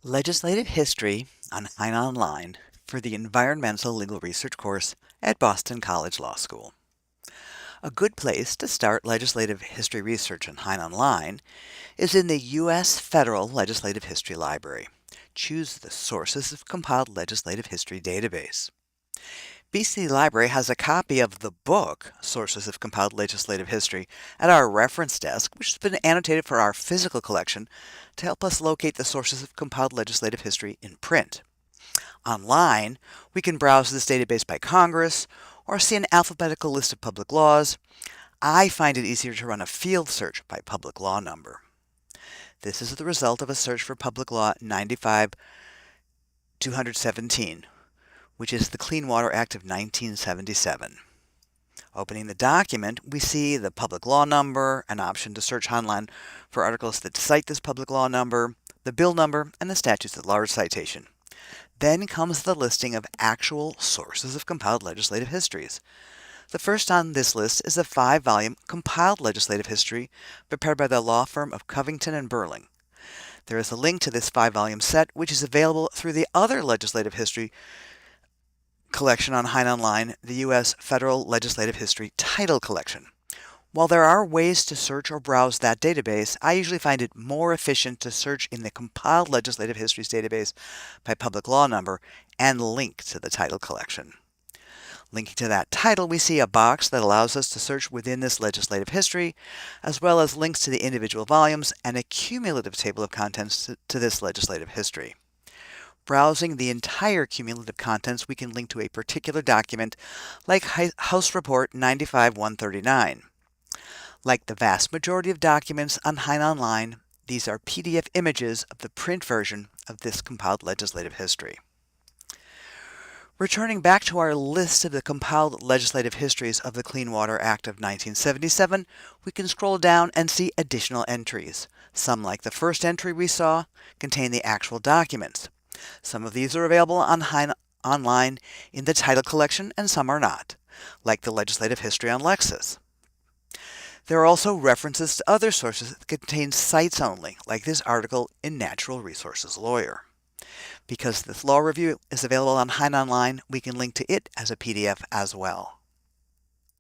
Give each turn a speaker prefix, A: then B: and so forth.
A: Legislative History on HeinOnline for the Environmental Legal Research course at Boston College Law School. A good place to start legislative history research on HeinOnline is in the U.S. Federal Legislative History Library. Choose the Sources of Compiled Legislative History database. BC Library has a copy of the book, Sources of Compiled Legislative History, at our reference desk, which has been annotated for our physical collection to help us locate the sources of compiled legislative history in print. Online, we can browse this database by Congress or see an alphabetical list of public laws. I find it easier to run a field search by public law number. This is the result of a search for Public Law 95-217, which is the Clean Water Act of 1977. Opening the document, we see the public law number, an option to search online for articles that cite this public law number, the bill number, and the statutes at large citation. Then comes the listing of actual sources of compiled legislative histories. The first on this list is a 5-volume compiled legislative history prepared by the law firm of Covington and Burling. There is a link to this 5-volume set, which is available through the other legislative history collection on HeinOnline, the U.S. Federal Legislative History Title Collection. While there are ways to search or browse that database, I usually find it more efficient to search in the Compiled Legislative Histories database by public law number and link to the title collection. Linking to that title, we see a box that allows us to search within this legislative history, as well as links to the individual volumes and a cumulative table of contents to this legislative history. Browsing the entire cumulative contents, we can link to a particular document like House Report 95-139. Like the vast majority of documents on HeinOnline, these are PDF images of the print version of this compiled legislative history. Returning back to our list of the compiled legislative histories of the Clean Water Act of 1977, we can scroll down and see additional entries. Some, like the first entry we saw, contain the actual documents. Some of these are available on HeinOnline in the title collection, and some are not, like the legislative history on Lexis. There are also references to other sources that contain cites only, like this article in Natural Resources Lawyer. Because this law review is available on HeinOnline, we can link to it as a PDF as well.